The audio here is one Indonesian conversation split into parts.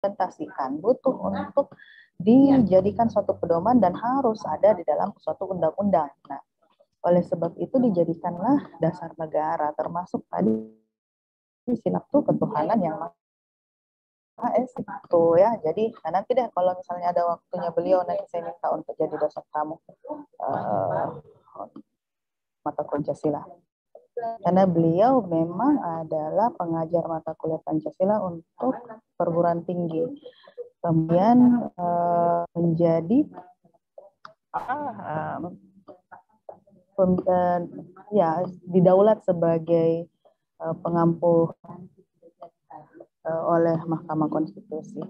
diimplementasikan, butuh untuk dijadikan suatu pedoman dan harus ada di dalam suatu undang-undang. Nah, oleh sebab itu dijadikanlah dasar negara, termasuk tadi silap tuh ketuhanan yang Maha Esa itu ya. Jadi nanti deh kalau misalnya ada waktunya beliau nanti saya minta untuk jadi dosen kamu mata Pancasila. Karena beliau memang adalah pengajar mata kuliah Pancasila untuk perguruan tinggi. Kemudian menjadi ya didaulat sebagai pengampu oleh Mahkamah Konstitusi.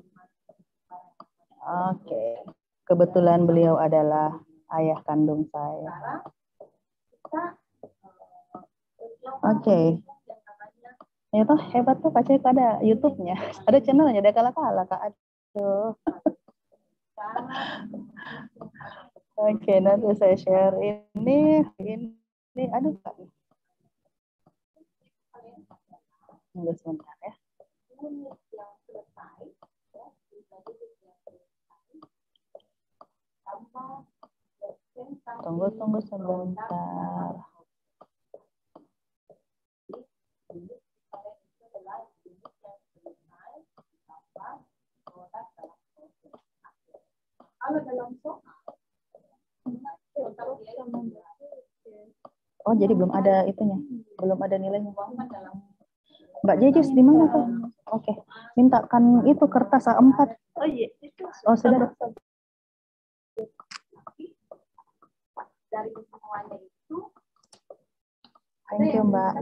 Oke, kebetulan beliau adalah ayah kandung saya. Oke. Itu hebat tuh Kak Cek, ada YouTube-nya, ada channelnya, ada kalah-kalah Kak. Aduh. Oke, nanti saya share ini, aduh Kak. Tunggu sebentar ya. Tunggu sebentar. Oh, jadi belum ada itunya, belum ada nilainya. Mbak Jejes di mana tuh? Oke, mintakan itu kertas A4. Oh iya, itu. Oh, sudah. Dari semuanya itu. Thank you, Mbak.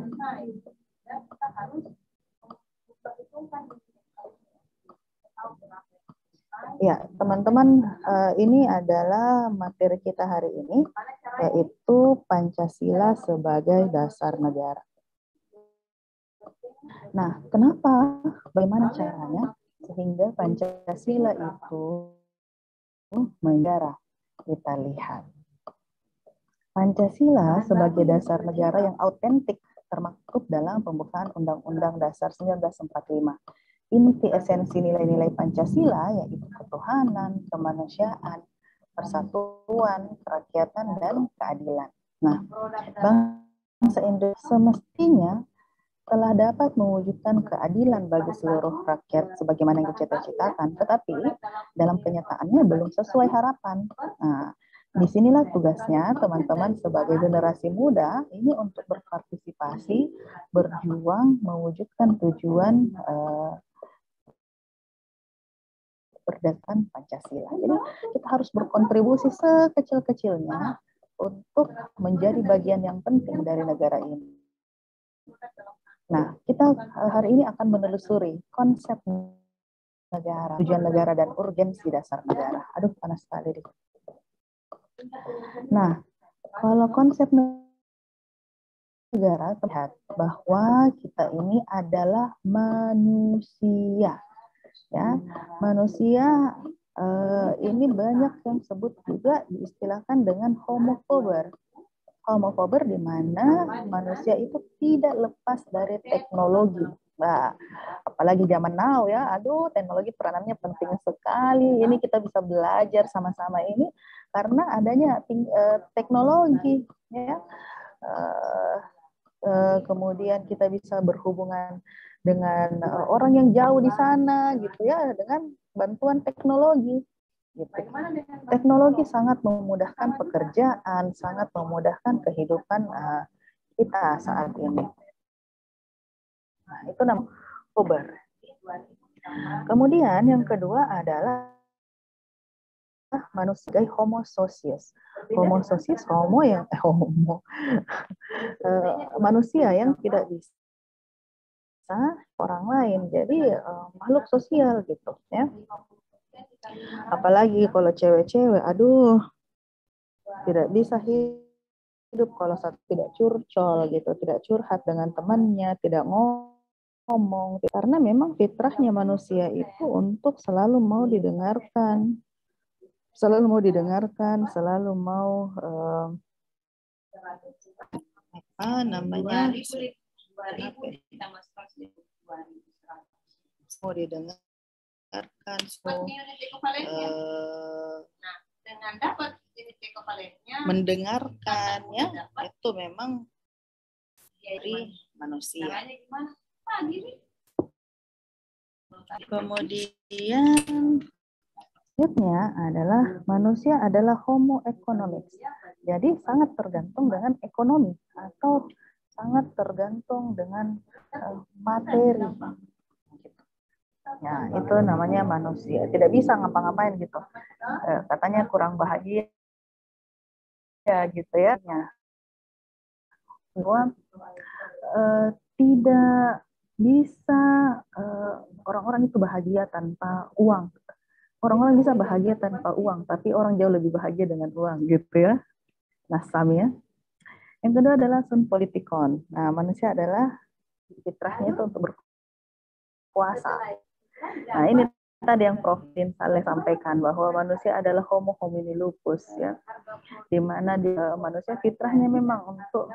Ya, teman-teman, ini adalah materi kita hari ini, yaitu Pancasila sebagai dasar negara. Nah, kenapa? Bagaimana caranya sehingga Pancasila itu negara? Kita lihat. Pancasila sebagai dasar negara yang autentik termaktub dalam pembukaan Undang-Undang Dasar 1945. Inti esensi nilai-nilai Pancasila yaitu ketuhanan, kemanusiaan, persatuan, kerakyatan, dan keadilan. Nah, bangsa Indonesia semestinya telah dapat mewujudkan keadilan bagi seluruh rakyat sebagaimana yang dicita-citakan, tetapi dalam kenyataannya belum sesuai harapan. Nah, disinilah tugasnya teman-teman sebagai generasi muda ini untuk berpartisipasi, berjuang, mewujudkan tujuan berdasarkan Pancasila. Jadi kita harus berkontribusi sekecil-kecilnya untuk menjadi bagian yang penting dari negara ini. Nah, kita hari ini akan menelusuri konsep negara, tujuan negara, dan urgensi dasar negara. Aduh, panas sekali. Nah, kalau konsep negara terlihat bahwa kita ini adalah manusia. Ya, manusia ini banyak yang sebut juga diistilahkan dengan homofober. Homofober di mana manusia itu tidak lepas dari teknologi. Nah, apalagi zaman now ya, aduh teknologi peranannya penting sekali. Ini kita bisa belajar sama-sama ini karena adanya teknologi ya. Kemudian kita bisa berhubungan dengan orang yang jauh di sana gitu ya dengan bantuan teknologi. Gitu. Teknologi sangat memudahkan pekerjaan, sangat memudahkan kehidupan kita saat ini. Nah, itu namanya Uber. Kemudian yang kedua adalah manusia homo socius. Homo socius, homo yang manusia yang tidak bisa orang lain. Jadi makhluk sosial gitu ya. Apalagi kalau cewek-cewek, aduh, tidak bisa hidup kalau satu tidak curcol gitu, tidak curhat dengan temannya, tidak ngomong, karena memang fitrahnya manusia itu untuk selalu mau didengarkan, selalu mau mau didengar. mendengarkan, dengan dapat unit ekuivalennya mendengarkan ya, itu memang dari manusia. Kemudian selanjutnya adalah manusia adalah homo economicus. Jadi sangat tergantung dengan ekonomi atau sangat tergantung dengan materi. Ya, itu namanya manusia. Tidak bisa ngapa-ngapain gitu. Katanya kurang bahagia ya gitu ya. Bahwa tidak bisa orang-orang itu bahagia tanpa uang. Orang-orang bisa bahagia tanpa uang, tapi orang jauh lebih bahagia dengan uang, gitu ya. Nah, Sam ya. Yang kedua adalah sun politikon. Nah, manusia adalah fitrahnya itu untuk berkuasa. Nah, ini tadi yang Prof. Din Saleh sampaikan bahwa manusia adalah homo homini lupus ya. Di mana manusia fitrahnya memang untuk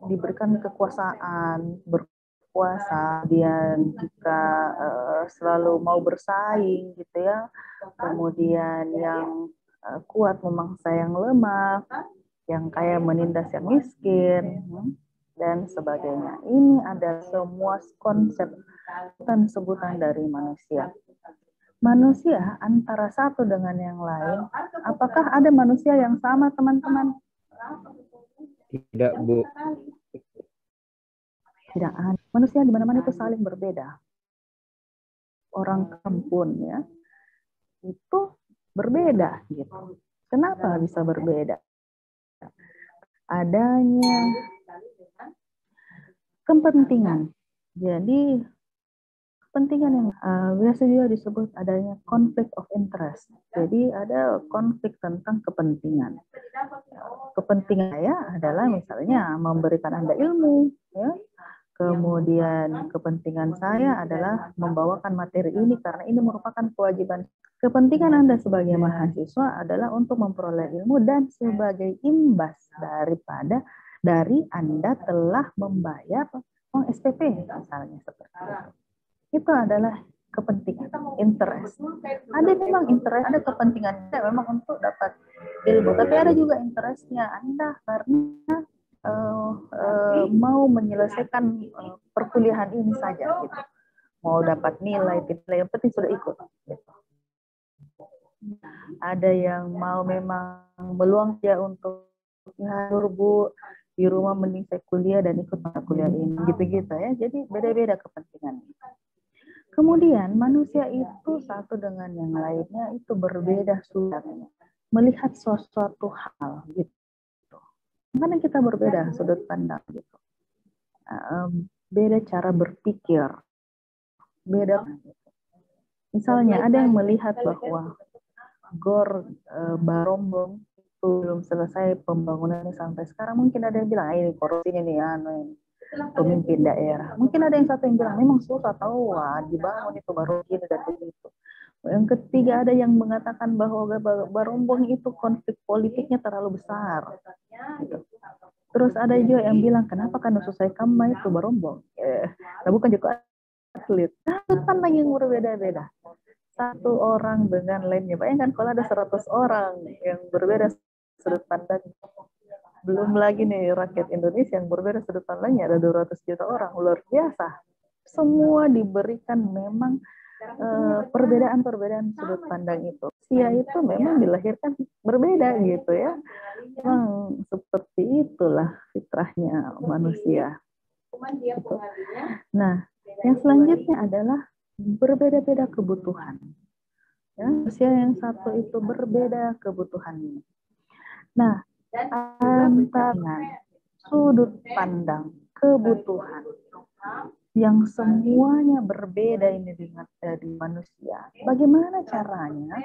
diberikan kekuasaan, berkuasa, kemudian jika selalu mau bersaing gitu ya, kemudian yang kuat memangsa yang lemah, yang kaya menindas yang miskin, dan sebagainya. Ini ada semua konsep dan sebutan dari manusia. Manusia antara satu dengan yang lain, apakah ada manusia yang sama, teman-teman? Tidak, Bu. Tidak ada. Manusia di mana-mana itu saling berbeda. Orang kampung ya, itu berbeda gitu. Kenapa bisa berbeda? Adanya kepentingan. Jadi kepentingan yang biasa juga disebut adanya konflik of interest. Jadi ada konflik tentang kepentingan. Kepentingan saya adalah misalnya memberikan Anda ilmu, ya. Kemudian kepentingan saya adalah membawakan materi ini karena ini merupakan kewajiban. Kepentingan Anda sebagai mahasiswa adalah untuk memperoleh ilmu dan sebagai imbas dari Anda telah membayar uang SPP misalnya seperti itu. Itu adalah kepentingan, interest. Ada memang interest, ada kepentingan memang untuk dapat ilmu, tapi ada juga interestnya Anda karena mau menyelesaikan perkuliahan ini saja, gitu. Mau dapat nilai, yang penting sudah ikut. Gitu. Ada yang mau memang meluang dia untuk Bu di rumah mending saya kuliah dan ikut mata kuliah ini, gitu-gitu ya. Jadi beda-beda kepentingannya. Kemudian manusia itu satu dengan yang lainnya itu berbeda sudahnya melihat sesuatu hal gitu. Karena kita berbeda sudut pandang gitu. Beda cara berpikir. Beda. Misalnya ada yang melihat bahwa Gor Barombong itu belum selesai pembangunannya sampai sekarang. Mungkin ada yang bilang ini korupsi ini ini pemimpin daerah. Mungkin ada yang satu yang bilang memang susah tahu dibangun itu baru gini dan begitu. Yang ketiga ada yang mengatakan bahwa Barombong itu konflik politiknya terlalu besar. Gitu. Terus ada juga yang bilang kenapa kan selesai kamu itu Barombong. Nah, bukan juga atlet. Sudut pandang yang berbeda-beda. Satu orang dengan lainnya. Bayangkan kalau ada 100 orang yang berbeda sudut pandang. Belum lagi nih rakyat Indonesia yang berbeda sudut pandangnya ada 200 juta orang. Luar biasa. Semua diberikan memang perbedaan-perbedaan sudut pandang itu. Manusia itu memang dilahirkan berbeda gitu ya. Memang seperti itulah fitrahnya manusia. Gitu. Nah, yang selanjutnya adalah berbeda-beda kebutuhan. Ya, manusia yang satu itu berbeda kebutuhannya. Nah, antara sudut pandang kebutuhan yang semuanya berbeda ini dengan dari manusia. Bagaimana caranya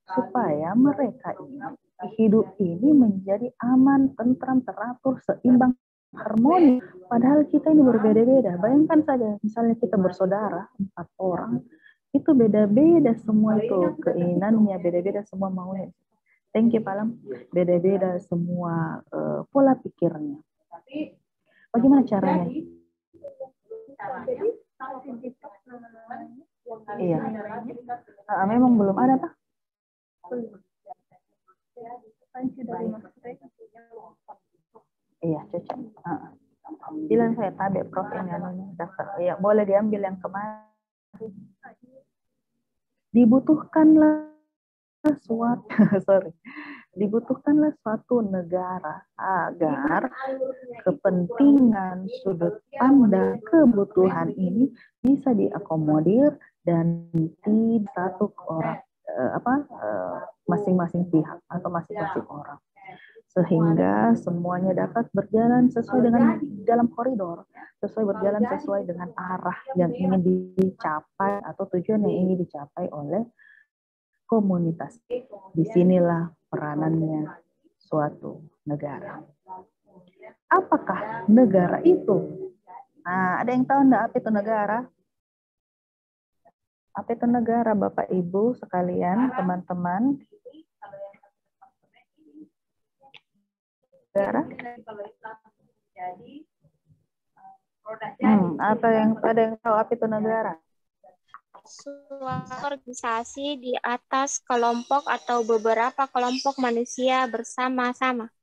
supaya mereka ini hidup ini menjadi aman, tentram, teratur, seimbang, harmoni. Padahal kita ini berbeda-beda. Bayangkan saja, misalnya kita bersaudara 4 orang, itu beda-beda semua itu keinginannya, beda-beda semua maunya. Thank you, Palam. Beda-beda semua pola pikirnya. Bagaimana caranya? Iya. Memang belum ada tak? Iya, cocok. Bilang saya tadi Prof ini anunya daftar. Iya, boleh diambil yang kemarin. Dibutuhkanlah suatu sorry. Dibutuhkanlah suatu negara agar kepentingan sudut pandang kebutuhan ini bisa diakomodir dan di satu orang masing-masing pihak atau masing-masing orang, sehingga semuanya dapat berjalan sesuai dengan dalam koridor, berjalan sesuai dengan arah yang ingin dicapai atau tujuan yang ingin dicapai oleh komunitas. Disinilah peranannya suatu negara. Apakah negara itu? Nah, ada yang tahu enggak apa itu negara? Apa itu negara, Bapak Ibu sekalian, teman-teman? Negara? Ada yang tahu apa itu negara? Suatu organisasi di atas kelompok atau beberapa kelompok manusia bersama-sama.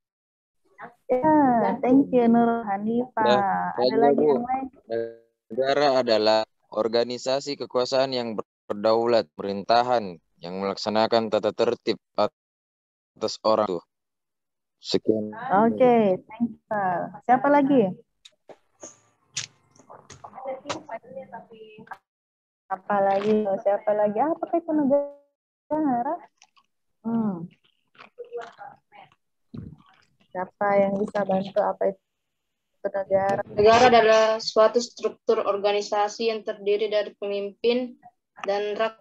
Ya, thank you Nur Hanifah. Ada lagi yang lain? Negara adalah organisasi kekuasaan yang berdaulat, pemerintahan yang melaksanakan tata tertib atas orang tuh. Sekian. Oke, thank you. Siapa lagi? Siapa lagi? Apa itu negara? Siapa yang bisa bantu apa itu negara? Negara adalah suatu struktur organisasi yang terdiri dari pemimpin dan rakyat.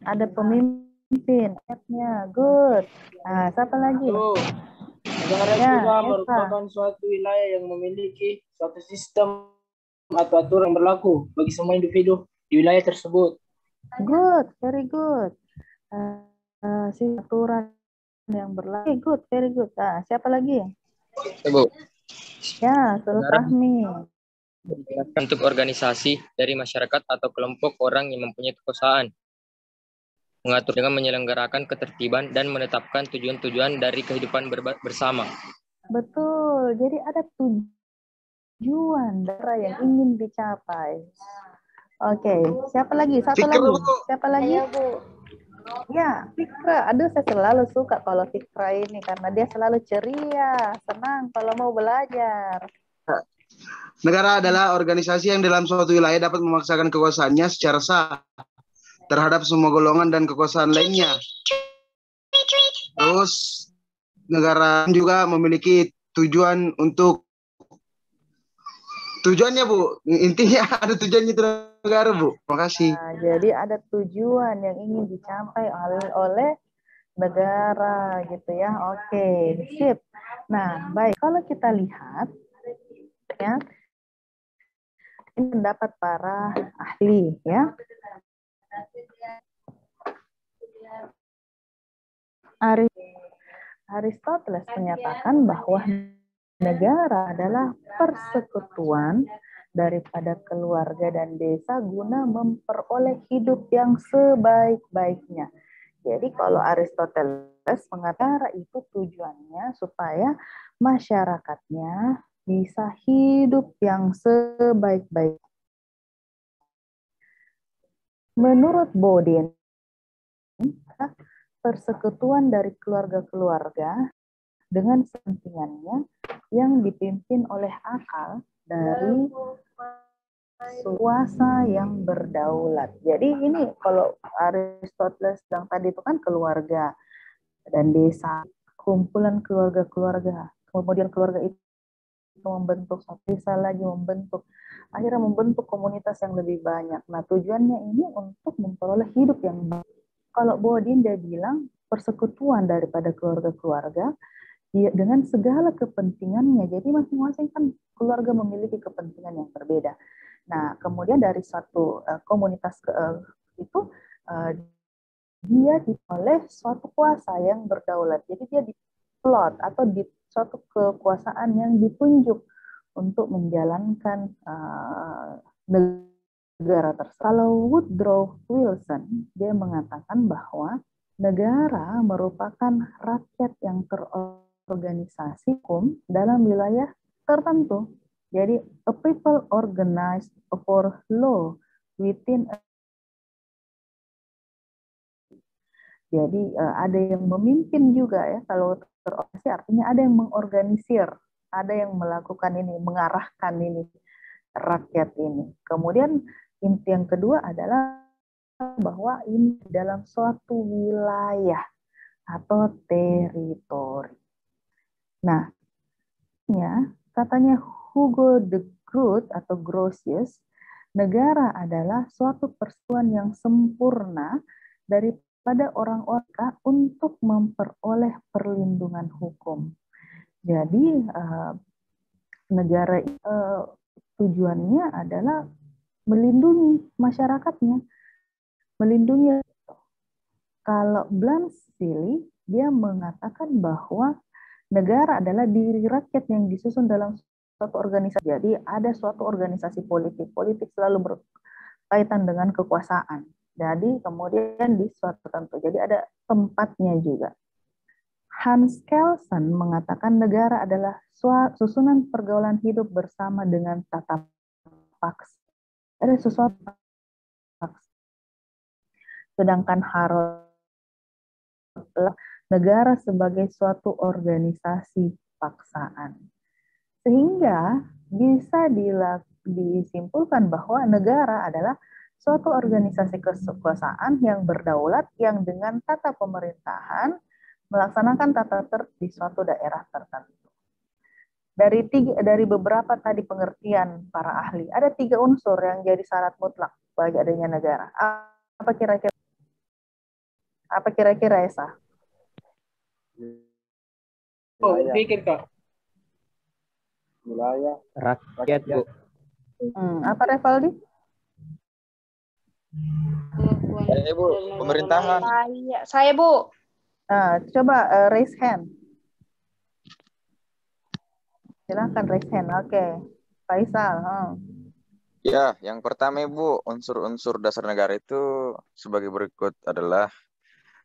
Ada pemimpin, rakyatnya. Good. Nah, siapa lagi? Negara juga merupakan suatu wilayah yang memiliki suatu sistem atau aturan yang berlaku bagi semua individu di wilayah tersebut. Good, very good. Aturan yang berlaku. Good, very good. Siapa lagi? Bu. Ya, Sultan Fahmi. Bentuk organisasi dari masyarakat atau kelompok orang yang mempunyai kekuasaan, mengatur dengan menyelenggarakan ketertiban dan menetapkan tujuan-tujuan dari kehidupan bersama. Betul, jadi ada tujuan yang ingin dicapai. Oke, siapa lagi? Siapa lagi? Ayo, Bu. Ya, Fikra. Aduh, saya selalu suka kalau Fikra ini karena dia selalu ceria, senang kalau mau belajar. Negara adalah organisasi yang dalam suatu wilayah dapat memaksakan kekuasaannya secara sah terhadap semua golongan dan kekuasaan lainnya. Terus negara juga memiliki tujuan untuk tujuannya, Bu. Intinya ada tujuannya itu negara, Bu. Terima kasih. Nah, jadi ada tujuan yang ingin dicapai oleh negara gitu ya. Oke, sip. Nah, baik. Kalau kita lihat ya, ini pendapat para ahli ya. Aristoteles menyatakan bahwa negara adalah persekutuan daripada keluarga dan desa guna memperoleh hidup yang sebaik-baiknya. Jadi kalau Aristoteles mengatakan itu tujuannya supaya masyarakatnya bisa hidup yang sebaik-baik. Menurut Bodin, persekutuan dari keluarga-keluarga dengan kepentingannya yang dipimpin oleh akal dari kuasa yang berdaulat. Jadi ini kalau Aristoteles yang tadi itu kan keluarga dan desa, kumpulan keluarga-keluarga. Kemudian keluarga itu membentuk satu desa lagi, akhirnya membentuk komunitas yang lebih banyak. Nah, tujuannya ini untuk memperoleh hidup yang baik. Kalau Bodin dia bilang persekutuan daripada keluarga-keluarga dengan segala kepentingannya. Jadi masing-masing kan keluarga memiliki kepentingan yang berbeda. Nah, kemudian dari suatu komunitas itu dia oleh suatu kuasa yang berdaulat. Jadi dia diplot atau di suatu kekuasaan yang ditunjuk untuk menjalankan negara tersebut. Kalau Woodrow Wilson, dia mengatakan bahwa negara merupakan rakyat yang terorganisasi hukum dalam wilayah tertentu. Jadi, a people organized for law within a. Jadi ada yang memimpin juga ya, kalau terorganisasi artinya ada yang mengorganisir, ada yang melakukan ini, mengarahkan ini rakyat ini. Kemudian inti yang kedua adalah bahwa ini dalam suatu wilayah atau teritori. Nah, katanya Hugo de Groot atau Grotius, negara adalah suatu persatuan yang sempurna daripada orang-orang untuk memperoleh perlindungan hukum. Jadi negara tujuannya adalah melindungi masyarakatnya, melindungi. Kalau Blanchili, dia mengatakan bahwa negara adalah diri rakyat yang disusun dalam suatu organisasi. Jadi ada suatu organisasi politik. Politik selalu berkaitan dengan kekuasaan. Jadi kemudian di suatu tertentu. Jadi ada tempatnya juga. Hans Kelsen mengatakan negara adalah susunan pergaulan hidup bersama dengan tata paksa. Ada sesuatu paksa. Sedangkan Harold negara sebagai suatu organisasi paksaan. Sehingga bisa disimpulkan bahwa negara adalah suatu organisasi kekuasaan yang berdaulat yang dengan tata pemerintahan melaksanakan tata tertib di suatu daerah tertentu. Dari beberapa tadi pengertian para ahli, ada 3 unsur yang jadi syarat mutlak bagi adanya negara. Apa kira-kira? Apa kira-kira, Esa? Oh, pikir Kak. Wilayah. Rakyat, Bu. Apa Revaldi? Saya, Bu, pemerintahan. Saya, Bu. Nah, coba raise hand. Silakan raise hand. Oke. Faisal. Ya, yang pertama Ibu, unsur-unsur dasar negara itu sebagai berikut adalah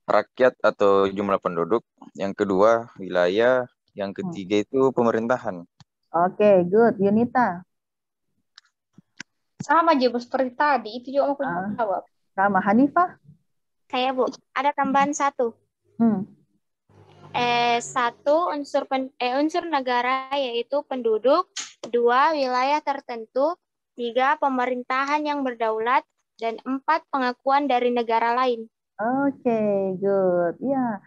rakyat atau jumlah penduduk, yang kedua wilayah, yang ketiga itu pemerintahan. Oke, good. Yunita? Sama aja Bu seperti tadi, itu juga aku jawab. Sama. Hanifah? Saya, Bu. Ada tambahan 1. Satu, unsur negara yaitu penduduk, 2, wilayah tertentu, 3, pemerintahan yang berdaulat, dan 4, pengakuan dari negara lain. Oke, good. Ya,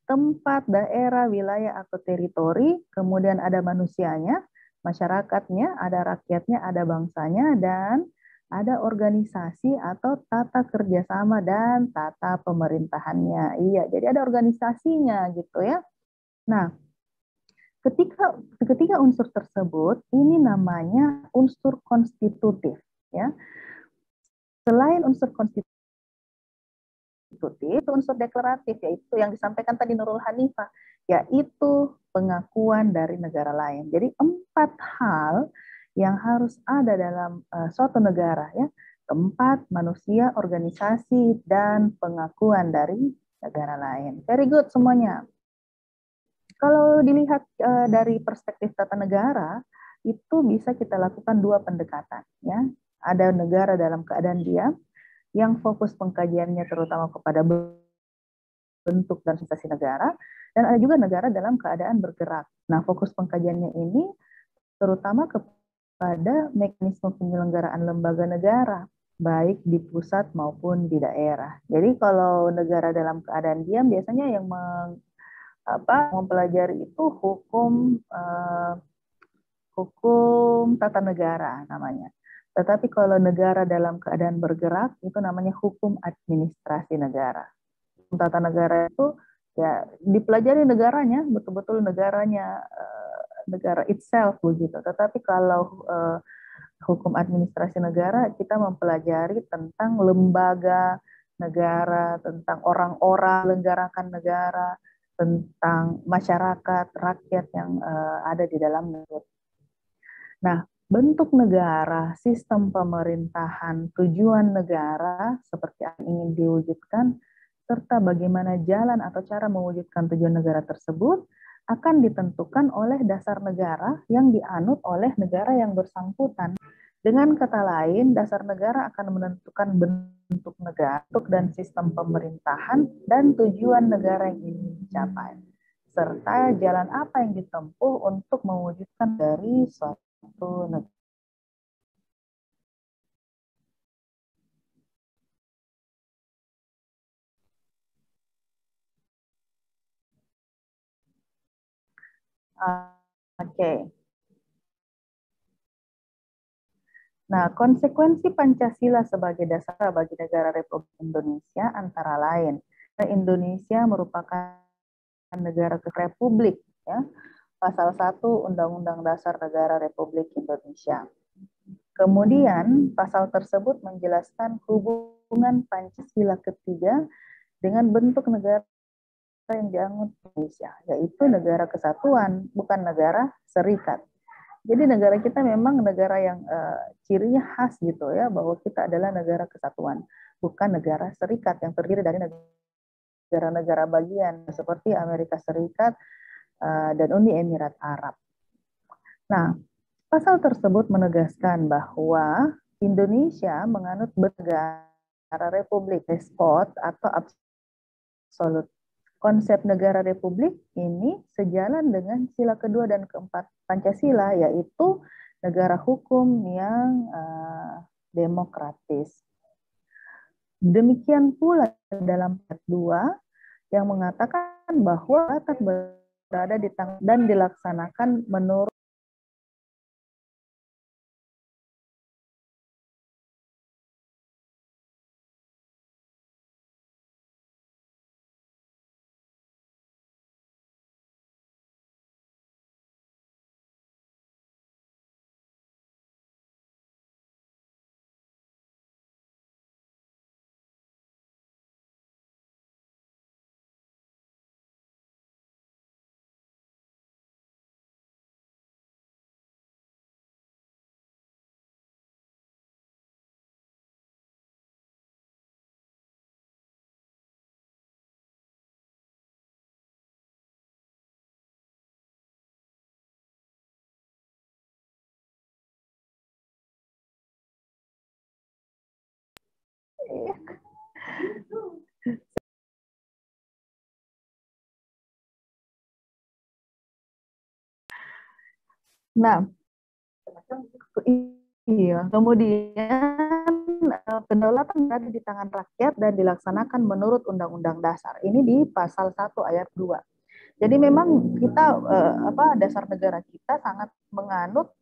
tempat, daerah, wilayah atau teritori, kemudian ada manusianya, masyarakatnya, ada rakyatnya, ada bangsanya, dan ada organisasi atau tata kerjasama dan tata pemerintahannya. Iya, jadi ada organisasinya gitu ya. Nah, ketika unsur tersebut, ini namanya unsur konstitutif. Ya. Selain unsur konstitutif, itu unsur deklaratif, yaitu yang disampaikan tadi Nurul Hanifah, yaitu pengakuan dari negara lain. Jadi 4 hal yang harus ada dalam suatu negara, ya, tempat, manusia, organisasi, dan pengakuan dari negara lain. Very good semuanya. Kalau dilihat dari perspektif tata negara, itu bisa kita lakukan 2 pendekatan. Ya. Ada negara dalam keadaan diam, yang fokus pengkajiannya terutama kepada bentuk dan sensasi negara, dan ada juga negara dalam keadaan bergerak. Nah, fokus pengkajiannya ini terutama kepada mekanisme penyelenggaraan lembaga negara, baik di pusat maupun di daerah. Jadi kalau negara dalam keadaan diam, biasanya yang mempelajari itu hukum tata negara namanya. Tetapi kalau negara dalam keadaan bergerak, itu namanya hukum administrasi negara. Hukum tata negara itu ya dipelajari negaranya, betul-betul negaranya, negara itself begitu. Tetapi kalau hukum administrasi negara, kita mempelajari tentang lembaga negara, tentang orang-orang menyelenggarakan negara, tentang masyarakat, rakyat yang ada di dalam negara. Nah, bentuk negara, sistem pemerintahan, tujuan negara seperti yang ingin diwujudkan, serta bagaimana jalan atau cara mewujudkan tujuan negara tersebut akan ditentukan oleh dasar negara yang dianut oleh negara yang bersangkutan. Dengan kata lain, dasar negara akan menentukan bentuk negara dan sistem pemerintahan dan tujuan negara yang ingin dicapai, serta jalan apa yang ditempuh untuk mewujudkan dari suatu negara. Oke. Nah, konsekuensi Pancasila sebagai dasar bagi negara Republik Indonesia antara lain, Indonesia merupakan negara republik, ya. Pasal 1 Undang-Undang Dasar Negara Republik Indonesia. Kemudian, pasal tersebut menjelaskan hubungan Pancasila ketiga dengan bentuk negara yang dianut Indonesia, yaitu negara kesatuan, bukan negara serikat. Jadi negara kita memang negara yang cirinya khas gitu ya, bahwa kita adalah negara kesatuan, bukan negara serikat yang terdiri dari negara-negara bagian seperti Amerika Serikat dan Uni Emirat Arab. Nah, pasal tersebut menegaskan bahwa Indonesia menganut negara republik, despot atau absolut. Konsep negara republik ini sejalan dengan sila kedua dan keempat Pancasila, yaitu negara hukum yang demokratis. Demikian pula dalam part 2 yang mengatakan bahwa akan berada di tangan dan dilaksanakan menurut Nah, iya. Kemudian kedaulatan berada di tangan rakyat dan dilaksanakan menurut Undang-Undang Dasar. Ini di pasal 1 ayat 2. Jadi memang kita dasar negara kita sangat menganut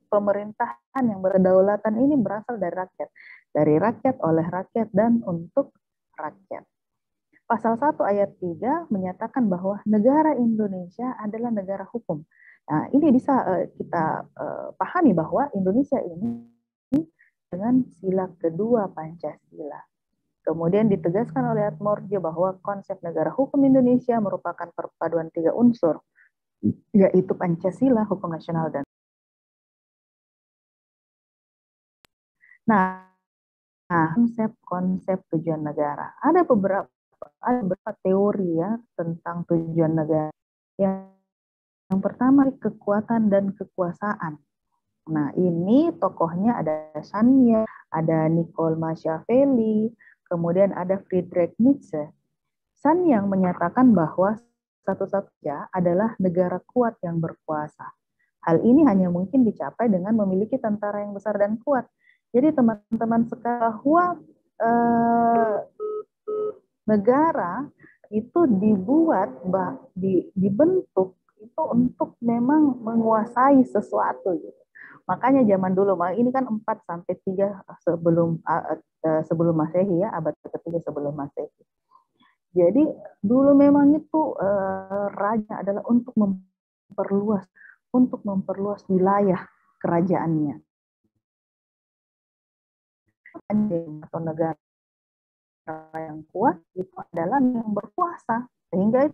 pemerintahan yang berkedaulatan ini berasal dari rakyat, oleh rakyat, dan untuk rakyat. Pasal 1 ayat 3 menyatakan bahwa negara Indonesia adalah negara hukum. Nah, ini bisa kita pahami bahwa Indonesia ini dengan sila kedua Pancasila. Kemudian ditegaskan oleh Atmorjo bahwa konsep negara hukum Indonesia merupakan perpaduan 3 unsur, yaitu Pancasila, hukum nasional, dan konsep tujuan negara. Ada beberapa teori ya tentang tujuan negara. Yang pertama, kekuatan dan kekuasaan. Nah, ini tokohnya ada Sanya, ada Nicole Machiavelli, kemudian ada Friedrich Nietzsche. Sanyang menyatakan bahwa satu-satunya adalah negara kuat yang berkuasa. Hal ini hanya mungkin dicapai dengan memiliki tentara yang besar dan kuat. Jadi teman-teman sekarang bahwa negara itu dibentuk itu untuk memang menguasai sesuatu gitu. Makanya zaman dulu, ini kan 4 sampai 3 sebelum Masehi ya, abad ke-3 sebelum Masehi. Jadi dulu memang itu raja adalah untuk memperluas wilayah kerajaannya. Atau negara yang kuat itu adalah yang berkuasa, sehingga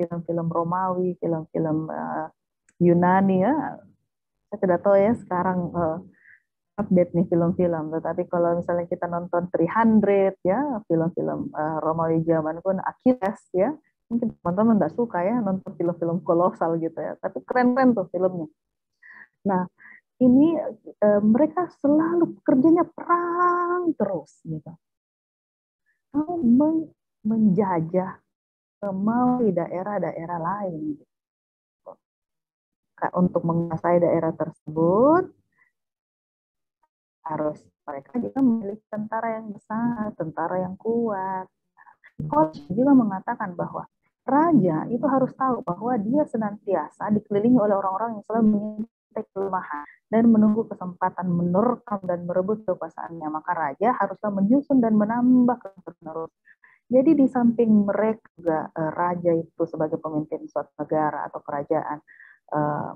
film-film Romawi, film-film Yunani ya. Saya tidak tahu ya sekarang update nih film-film, tetapi kalau misalnya kita nonton 300 ya, film-film Romawi zaman pun Achilles ya, mungkin teman-teman nggak suka ya nonton film-film kolosal gitu ya, tapi keren-keren tuh filmnya. Nah, ini mereka selalu kerjanya perang terus gitu. Mau menjajah, mau di daerah-daerah lain gitu. Untuk menguasai daerah tersebut harus mereka juga memiliki tentara yang besar, tentara yang kuat. Coach juga mengatakan bahwa raja itu harus tahu bahwa dia senantiasa dikelilingi oleh orang-orang yang selalu mengintai kelemahan dan menunggu kesempatan menerkam dan merebut kekuasaannya. Maka raja haruslah menyusun dan menambah terus. Jadi di samping mereka juga raja itu sebagai pemimpin suatu negara atau kerajaan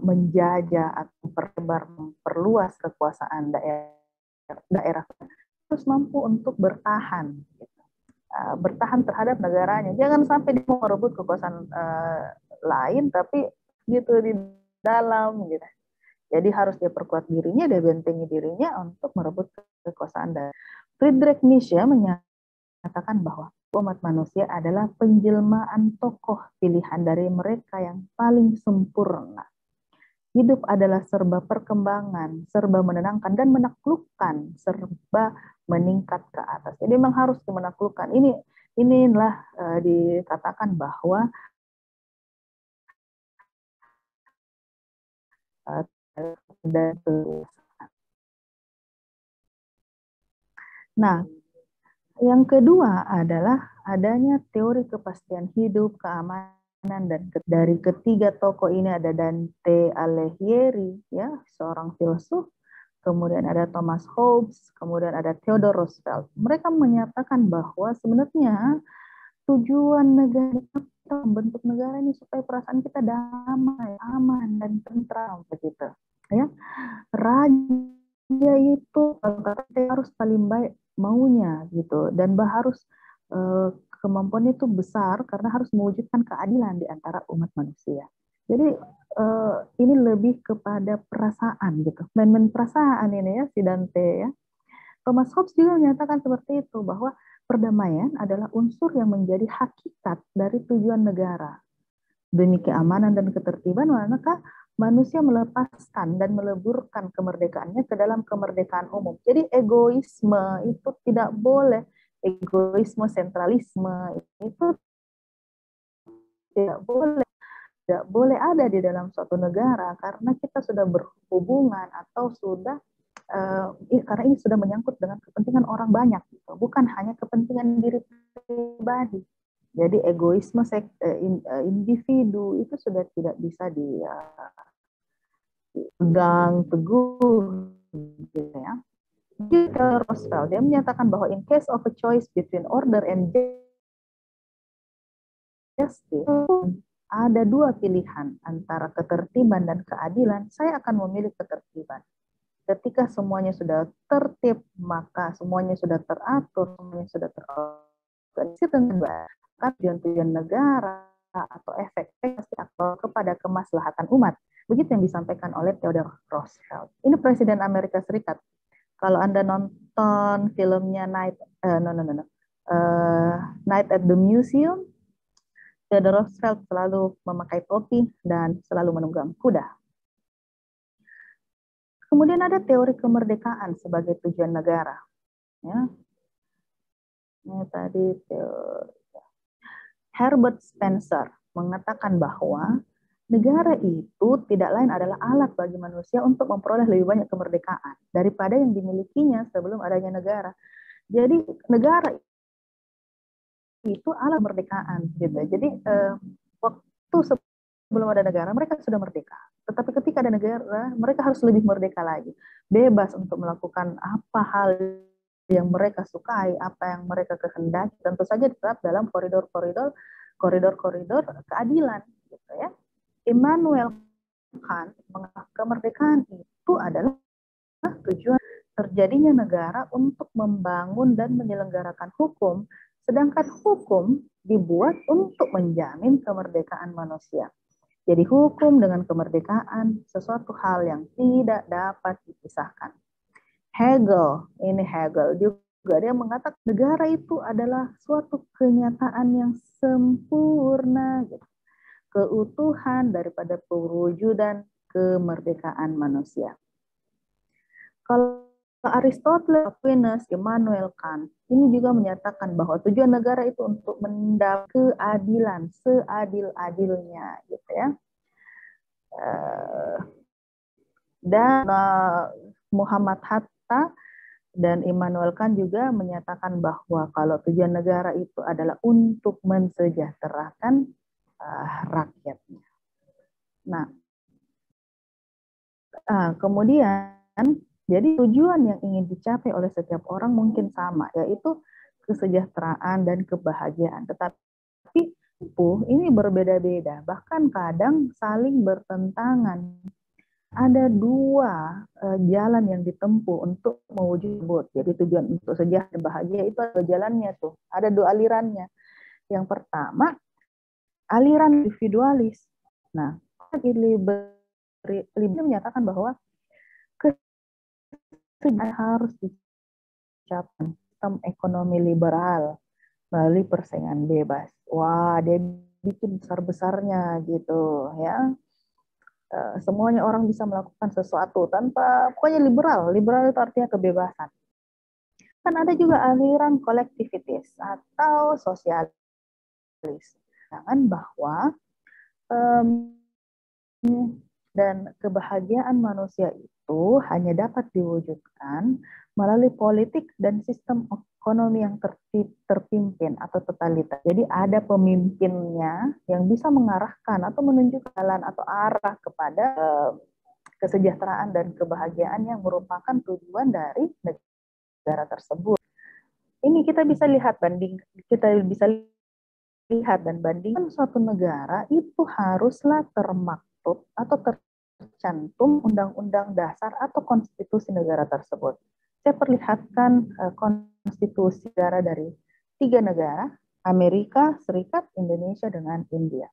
menjajah atau memperluas kekuasaan daerah harus mampu untuk bertahan, gitu. Bertahan terhadap negaranya. Jangan sampai dia mau merebut kekuasaan lain, tapi gitu di dalam, gitu. Jadi harus dia perkuat dirinya, dia bentengi dirinya untuk merebut kekuasaan daerah. Friedrich Nietzsche menyatakan bahwa umat manusia adalah penjelmaan tokoh pilihan dari mereka yang paling sempurna. Hidup adalah serba perkembangan, serba menenangkan dan menaklukkan, serba meningkat ke atas. Jadi memang harus menaklukkan. Inilah dikatakan bahwa nah, yang kedua adalah adanya teori kepastian hidup, keamanan, dan dari ketiga tokoh ini ada Dante Alighieri, ya, seorang filsuf, kemudian ada Thomas Hobbes, kemudian ada Theodore Roosevelt. Mereka menyatakan bahwa sebenarnya tujuan negara kita membentuk negara ini supaya perasaan kita damai, aman, dan tentram begitu. Ya, raja itu kalau kata harus paling baik maunya gitu, dan harus kemampuannya itu besar karena harus mewujudkan keadilan di antara umat manusia. Jadi ini lebih kepada perasaan gitu, main-main perasaan ini ya si Dante ya. Thomas Hobbes juga menyatakan seperti itu, bahwa perdamaian adalah unsur yang menjadi hakikat dari tujuan negara. Demi keamanan dan ketertiban, maka manusia melepaskan dan meleburkan kemerdekaannya ke dalam kemerdekaan umum. Jadi egoisme itu tidak boleh, egoisme, sentralisme itu tidak boleh ada di dalam suatu negara, karena kita sudah berhubungan atau sudah karena ini sudah menyangkut dengan kepentingan orang banyak, gitu. Bukan hanya kepentingan diri pribadi. Jadi egoisme individu itu sudah tidak bisa dipegang teguh, gitu ya. Jadi Roosevelt dia menyatakan bahwa in case of a choice between order and justice, ada dua pilihan antara ketertiban dan keadilan, saya akan memilih ketertiban. Ketika semuanya sudah tertib, maka semuanya sudah teratur, semuanya sudah terorganisir dengan baik. Tujuan-tujuan negara atau efek-efek kepada kemaslahatan umat. Begitu yang disampaikan oleh Theodore Roosevelt. Ini Presiden Amerika Serikat. Kalau Anda nonton filmnya Night at the Museum, Theodore Roosevelt selalu memakai topi dan selalu menunggang kuda. Kemudian ada teori kemerdekaan sebagai tujuan negara. Ya. Ini tadi teori. Herbert Spencer mengatakan bahwa negara itu tidak lain adalah alat bagi manusia untuk memperoleh lebih banyak kemerdekaan daripada yang dimilikinya sebelum adanya negara. Jadi negara itu alat kemerdekaan, gitu. Jadi waktu sebelum ada negara mereka sudah merdeka. Tetapi ketika ada negara, mereka harus lebih merdeka lagi. Bebas untuk melakukan apa hal yang mereka sukai, apa yang mereka kehendaki, tentu saja tetap dalam koridor-koridor keadilan, gitu ya. Immanuel Kant mengatakan kemerdekaan itu adalah tujuan terjadinya negara untuk membangun dan menyelenggarakan hukum, sedangkan hukum dibuat untuk menjamin kemerdekaan manusia. Jadi hukum dengan kemerdekaan sesuatu hal yang tidak dapat dipisahkan. Hegel juga dia mengatakan negara itu adalah suatu kenyataan yang sempurna, gitu. Keutuhan daripada perwujudan kemerdekaan manusia. Kalau Aristoteles, Aquinas, Immanuel Kant ini juga menyatakan bahwa tujuan negara itu untuk mendapat keadilan seadil-adilnya, gitu ya. Dan Muhammad Hatta dan Immanuel Kant juga menyatakan bahwa kalau tujuan negara itu adalah untuk mensejahterakan rakyatnya. Nah, kemudian jadi tujuan yang ingin dicapai oleh setiap orang mungkin sama, yaitu kesejahteraan dan kebahagiaan. Tetapi ini berbeda-beda, bahkan kadang saling bertentangan. Ada dua jalan yang ditempuh untuk mewujud. Jadi tujuan untuk sejahtera dan bahagia itu ada jalannya tuh, ada dua alirannya. Yang pertama, aliran individualis. Nah, Liber menyatakan bahwa kesejahteraan harus dicapai sistem ekonomi liberal melalui persaingan bebas. Wah, dia bikin besar-besarnya gitu ya. Semuanya orang bisa melakukan sesuatu tanpa, pokoknya liberal. Liberal itu artinya kebebasan. Kan ada juga aliran kolektivitis atau sosialis. Jangan bahwa dan kebahagiaan manusia itu hanya dapat diwujudkan melalui politik dan sistem ekonomi yang terpimpin atau totalitas. Jadi ada pemimpinnya yang bisa mengarahkan atau menunjukkan jalan atau arah kepada kesejahteraan dan kebahagiaan yang merupakan tujuan dari negara tersebut. Ini kita bisa lihat dan bandingkan suatu negara itu haruslah termaktub atau tercantum undang-undang dasar atau konstitusi negara tersebut. Saya perlihatkan konstitusi negara dari 3 negara, Amerika Serikat, Indonesia, dengan India.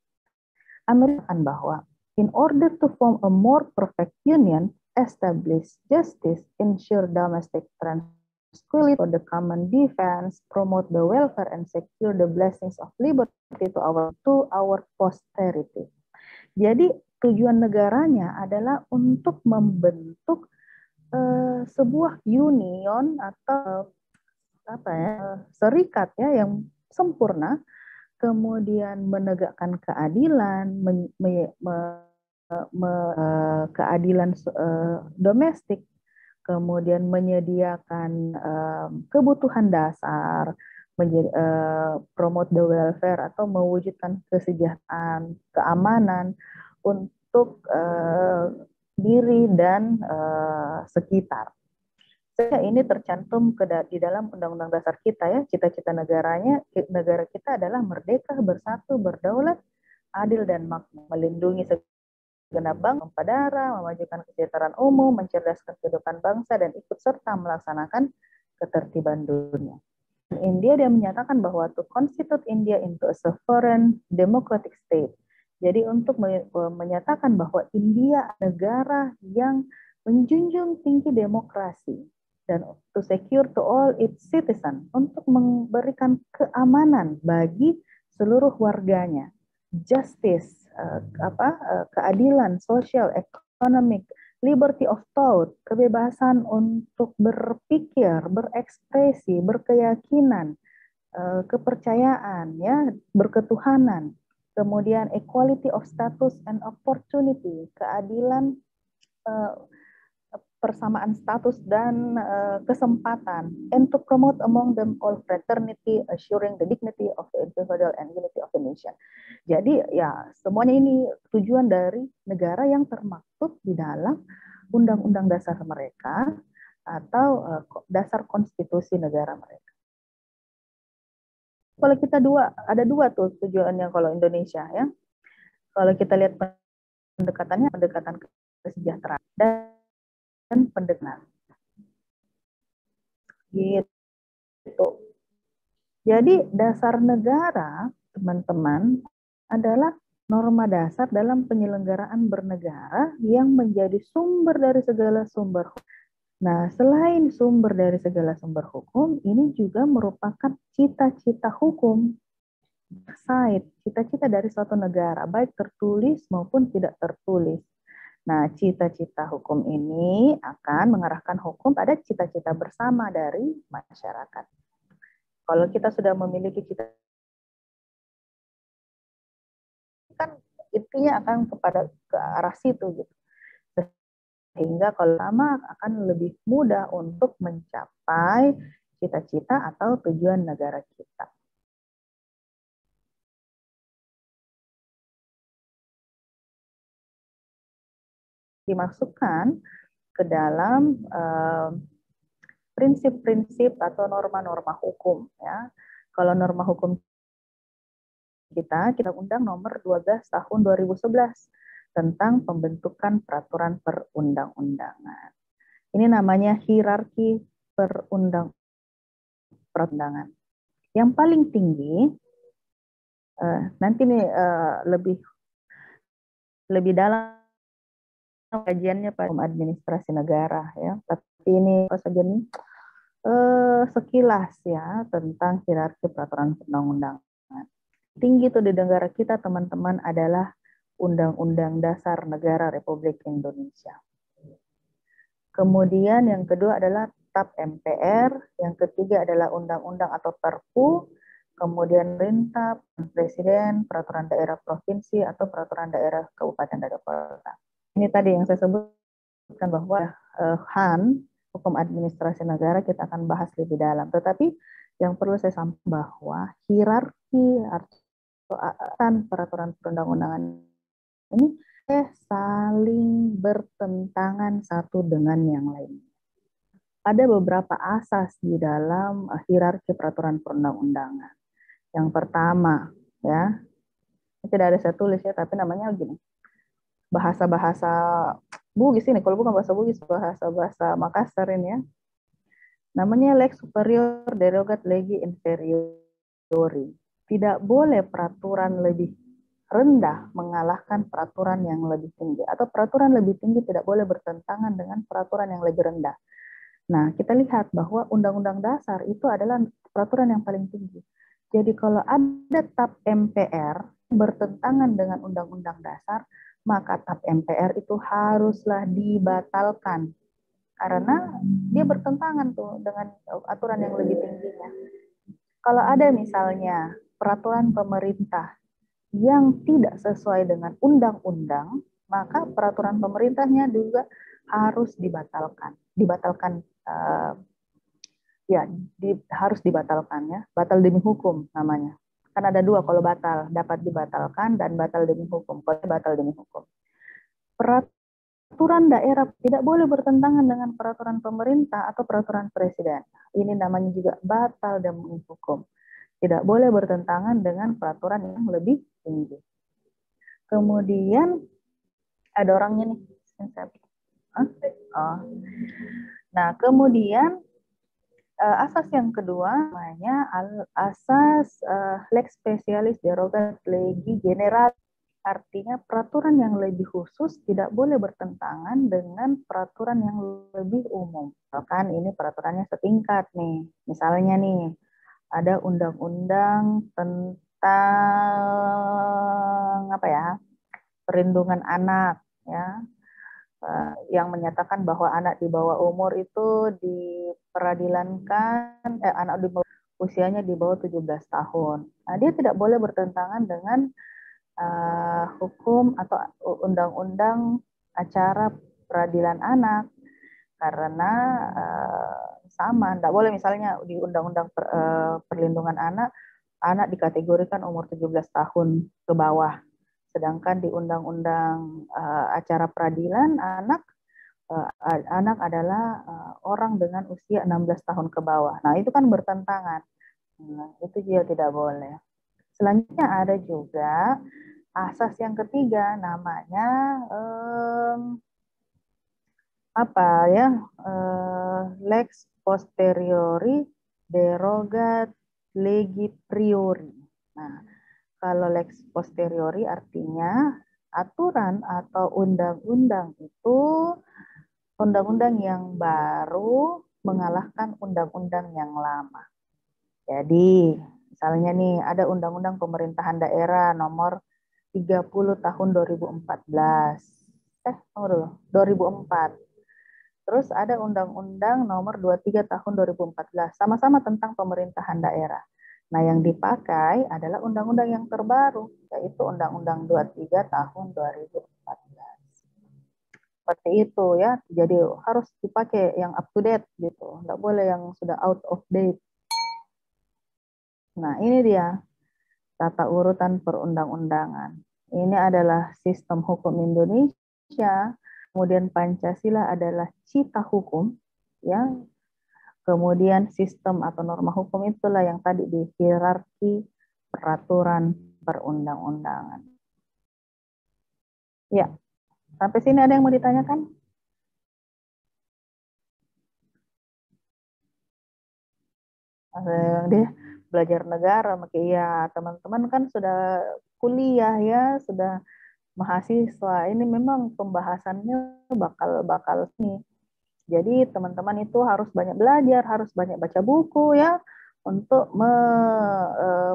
Amerika mengatakan bahwa in order to form a more perfect union, establish justice, ensure domestic tranquility for the common defense, promote the welfare and secure the blessings of liberty to our posterity. Jadi tujuan negaranya adalah untuk membentuk sebuah union atau serikat ya yang sempurna, kemudian menegakkan keadilan, keadilan domestik, kemudian menyediakan kebutuhan dasar, promote the welfare atau mewujudkan kesejahteraan, keamanan untuk diri dan sekitar. Ini tercantum di dalam Undang-Undang Dasar kita ya, cita-cita negara kita adalah merdeka, bersatu, berdaulat, adil dan makmur, melindungi segenap bangsa, mempadara, memajukan kesejahteraan umum, mencerdaskan kehidupan bangsa dan ikut serta melaksanakan ketertiban dunia. India dia menyatakan bahwa to constitute India into a sovereign democratic state. Jadi untuk menyatakan bahwa India negara yang menjunjung tinggi demokrasi dan to secure to all its citizens, untuk memberikan keamanan bagi seluruh warganya, justice, keadilan sosial, economic, liberty of thought, kebebasan untuk berpikir, berekspresi, berkeyakinan, kepercayaan, ya, berketuhanan. Kemudian equality of status and opportunity, keadilan persamaan status dan kesempatan, and to promote among them all fraternity, assuring the dignity of the individual and unity of the nation. Jadi ya semuanya ini tujuan dari negara yang termaktub di dalam undang-undang dasar mereka atau dasar konstitusi negara mereka. Kalau kita ada dua tuh tujuannya kalau Indonesia ya. Kalau kita lihat pendekatan kesejahteraan dan pendekatan. Gitu. Jadi dasar negara, teman-teman, adalah norma dasar dalam penyelenggaraan bernegara yang menjadi sumber dari segala sumber hukum. Nah, selain sumber dari segala sumber hukum, ini juga merupakan cita-cita hukum, cita-cita dari suatu negara, baik tertulis maupun tidak tertulis. Nah, cita-cita hukum ini akan mengarahkan hukum pada cita-cita bersama dari masyarakat. Kalau kita sudah memiliki cita, kan intinya akan ke arah situ gitu. Sehingga kalau lama akan lebih mudah untuk mencapai cita-cita atau tujuan negara kita. Dimasukkan ke dalam prinsip-prinsip atau norma-norma hukum, ya. Kalau norma hukum kita Undang Nomor 12 Tahun 2011 tentang pembentukan peraturan perundang-undangan. Ini namanya hierarki perundangan. Yang paling tinggi, nanti nih lebih dalam kajiannya pada administrasi negara, ya. Tapi ini saja nih sekilas ya tentang hierarki peraturan perundang-undangan. Tinggi itu di negara kita, teman-teman, adalah Undang-Undang Dasar Negara Republik Indonesia. Kemudian yang kedua adalah TAP MPR, yang ketiga adalah undang-undang atau Perpu, kemudian perintah presiden, peraturan daerah provinsi atau peraturan daerah kabupaten dan kota. Ini tadi yang saya sebutkan bahwa HAN, hukum administrasi negara, kita akan bahas lebih dalam. Tetapi yang perlu saya sampaikan bahwa hierarki atau peraturan perundang-undangan ini saling bertentangan satu dengan yang lain. Ada beberapa asas di dalam hierarki peraturan perundang-undangan. Yang pertama, ya, tidak ada saya tulis ya, tapi namanya gini. Bahasa-bahasa Bugis ini, kalau bukan bahasa Bugis, bahasa-bahasa Makassar ini ya. Namanya lex superior derogat legi inferiori. Tidak boleh peraturan lebih rendah mengalahkan peraturan yang lebih tinggi, atau peraturan lebih tinggi tidak boleh bertentangan dengan peraturan yang lebih rendah. Nah, kita lihat bahwa Undang-Undang Dasar itu adalah peraturan yang paling tinggi. Jadi kalau ada TAP MPR bertentangan dengan Undang-Undang Dasar, maka TAP MPR itu haruslah dibatalkan. Karena dia bertentangan tuh dengan aturan yang lebih tingginya. Kalau ada misalnya peraturan pemerintah yang tidak sesuai dengan undang-undang, maka peraturan pemerintahnya juga harus dibatalkan. Harus dibatalkan ya. Batal demi hukum namanya. Kan ada dua kalau batal, dapat dibatalkan dan batal demi hukum. Kalau batal demi hukum. Peraturan daerah tidak boleh bertentangan dengan peraturan pemerintah atau peraturan presiden. Ini namanya juga batal demi hukum. Tidak boleh bertentangan dengan peraturan yang lebih tinggi. Kemudian ada orangnya nih. Nah, kemudian asas yang kedua namanya asas lex specialis derogat legi general. Artinya peraturan yang lebih khusus tidak boleh bertentangan dengan peraturan yang lebih umum. Misalkan ini peraturannya setingkat nih. Misalnya nih, ada undang-undang tentang perlindungan anak, ya, yang menyatakan bahwa anak di bawah umur itu diperadilankan, anak di bawah, usianya di bawah 17 tahun. Nah, dia tidak boleh bertentangan dengan hukum atau undang-undang acara peradilan anak, karena sama, tidak boleh misalnya di undang-undang perlindungan anak dikategorikan umur 17 tahun ke bawah, sedangkan di undang-undang acara peradilan anak adalah orang dengan usia 16 tahun ke bawah. Nah, itu kan bertentangan. Nah, itu juga tidak boleh. Selanjutnya ada juga asas yang ketiga, namanya lex posteriori derogat legi priori. Nah, Kalau lex posteriori artinya aturan atau undang-undang itu undang-undang yang baru mengalahkan undang-undang yang lama. Jadi, misalnya nih ada undang-undang pemerintahan daerah nomor 30 tahun 2014. Tunggu dulu, 2004. Terus ada undang-undang nomor 23 tahun 2014, sama-sama tentang pemerintahan daerah. Nah, yang dipakai adalah undang-undang yang terbaru, yaitu Undang-Undang 23 tahun 2014. Seperti itu ya, jadi harus dipakai yang up to date gitu, nggak boleh yang sudah out of date. Nah, ini dia tata urutan perundang-undangan. Ini adalah sistem hukum Indonesia, kemudian Pancasila adalah cita hukum, ya. Kemudian sistem atau norma hukum itulah yang tadi di hierarki peraturan perundang-undangan. Ya, sampai sini ada yang mau ditanyakan? Dia belajar negara, makanya teman-teman kan sudah kuliah ya, sudah mahasiswa. Ini memang pembahasannya bakal nih. Jadi teman-teman itu harus banyak belajar, harus banyak baca buku ya untuk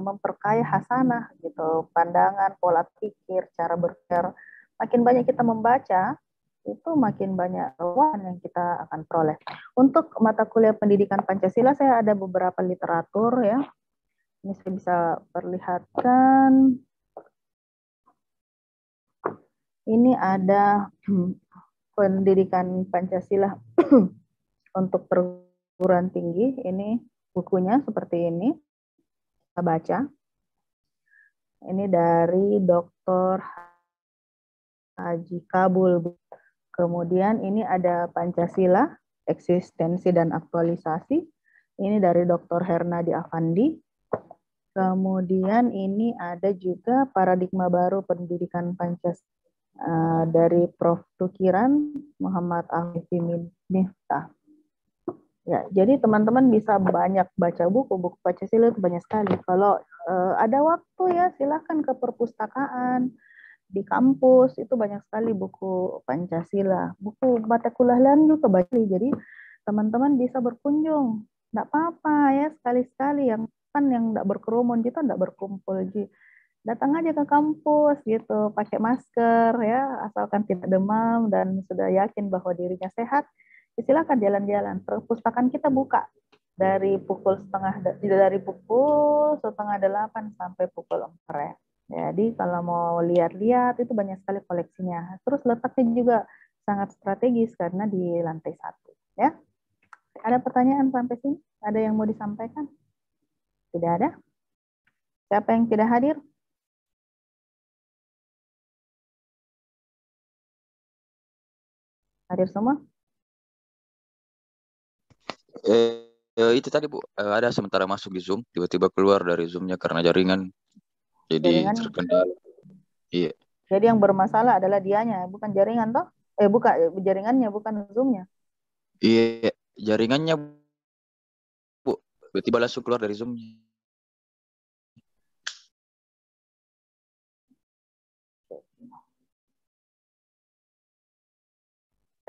memperkaya hasanah gitu, pandangan, pola pikir, cara berpikir. Makin banyak kita membaca, itu makin banyak wawasan yang kita akan peroleh. Untuk mata kuliah pendidikan Pancasila saya ada beberapa literatur ya. Ini saya bisa perlihatkan. Ini ada pendidikan Pancasila untuk perguruan tinggi. Ini bukunya seperti ini. Kita baca. Ini dari Dr. Haji Kabul. Kemudian ini ada Pancasila, eksistensi dan aktualisasi. Ini dari Dr. Hernadi Afandi. Kemudian ini ada juga paradigma baru pendidikan Pancasila dari Prof. Tukiran Muhammad Afifi Miftah. Ya, jadi teman-teman bisa banyak baca buku Pancasila itu banyak sekali. Kalau ada waktu ya silakan ke perpustakaan di kampus itu banyak sekali buku Pancasila. Buku mata kuliah lain juga banyak. Jadi teman-teman bisa berkunjung. Enggak apa-apa ya sekali-sekali yang enggak berkerumun kita enggak berkumpul datang aja ke kampus gitu, pakai masker ya, asalkan tidak demam dan sudah yakin bahwa dirinya sehat, silakan jalan-jalan. Perpustakaan kita buka dari pukul 7:30 sampai pukul 4. Jadi kalau mau lihat-lihat itu banyak sekali koleksinya. Terus letaknya juga sangat strategis karena di lantai 1. Ya. Ada pertanyaan sampai sini? Ada yang mau disampaikan? Tidak ada? Siapa yang tidak hadir? Hadir semua? Itu tadi Bu, ada sementara masuk di Zoom, tiba-tiba keluar dari Zoom-nya karena jaringan. Jadi terkendala. Iya. Jadi yang bermasalah adalah dianya, bukan jaringan toh? Jaringannya bukan Zoom-nya. Iya, jaringannya Bu, tiba-tiba langsung keluar dari Zoom-nya.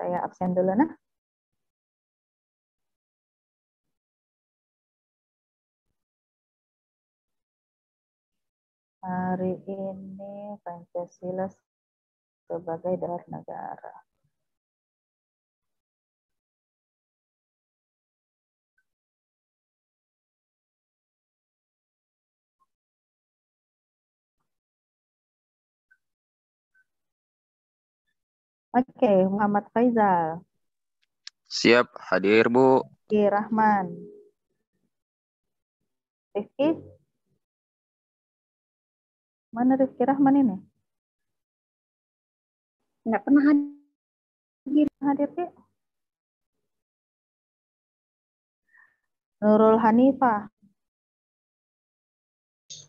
Saya absen dulu nah. Hari ini Pancasila sebagai dasar negara. Oke, Muhammad Faizal. Siap, hadir Bu. Rifki Rahman. Rifki? Mana Rifki Rahman ini? Nggak pernah hadir. Hadir Ki? Nurul Hanifah.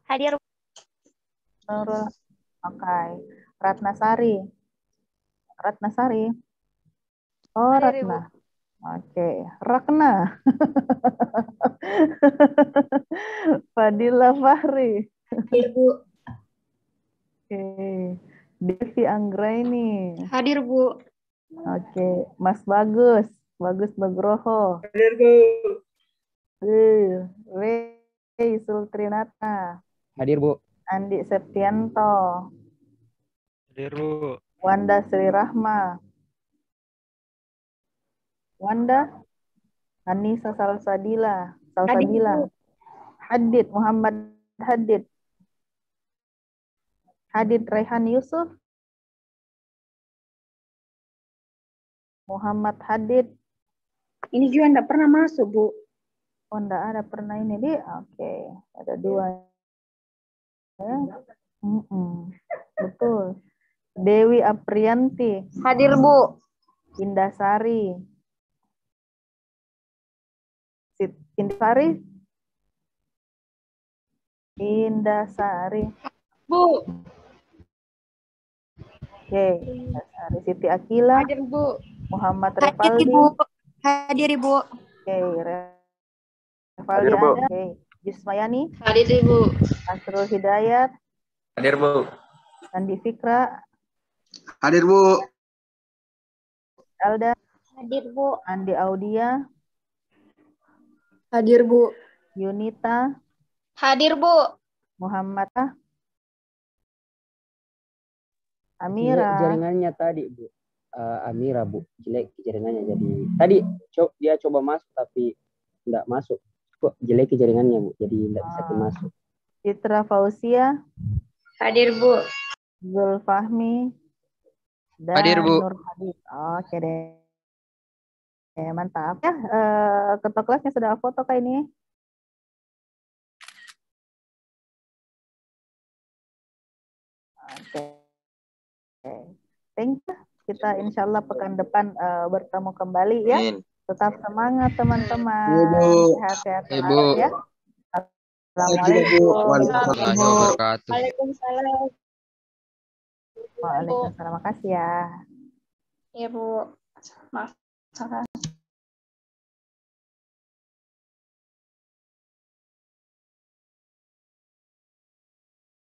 Hadir. Nurul. Oke. Ratnasari. Ratnasari. Oh, hadir, Ratna. Oke. Rakna. Fadila Fahri. Hadir Bu. Oke. Devi Anggraini. Hadir, Bu. Oke. Mas Bagus. Bagus Nugroho. Hadir, Bu. Rey Sultrinata. Hadir, Bu. Andi Septianto. Hadir, Bu. Wanda Sri Rahma. Wanda. Anissa Salsabila. Hadid Muhammad Hadid. Hadid Rehan Yusuf. Muhammad Hadid. Ini juga enggak pernah masuk, Bu. Oh, enggak ada pernah ini, Di. Oke, ada 2. Ya. Betul. Dewi Aprianti. Hadir, Bu. Indasari. Indasari. Indasari. Bu. Oke, Indasari. Siti Akila. Hadir, Bu. Muhammad Hadir, Revaldi. Ibu. Hadir, Ibu. Oke, Revaldi Hadir, Bu. ada. Oke, Yusmayani. Hadir, Ibu. Asrul Hidayat. Hadir, Bu. Andi Fikra. Hadir, Bu. Elda. Hadir, Bu. Andi Audia. Hadir, Bu. Yunita. Hadir, Bu. Muhammad Amira. Jaringannya tadi, Bu. Amira, Bu. Jelek jaringannya. Jadi tadi dia coba masuk tapi enggak masuk. Kok jelek jaringannya, Bu. Jadi enggak bisa masuk. Citra Fauzia. Hadir, Bu. Zulfahmi. Dan Hadir, Bu. Nur Hadid. Oke deh. Mantap ya. Ketua kelasnya sudah foto kayak ini. Oke. Thank you. Kita insya Allah pekan depan bertemu kembali ya. Amin. Tetap semangat teman-teman. Ibu. Sehat-sehat Ibu. selalu ya. Assalamualaikum. Warahmatullahi wabarakatuh. Waalaikumsalam. Waalaikumsalam. Makasih ya. Ya, Bu. Maaf.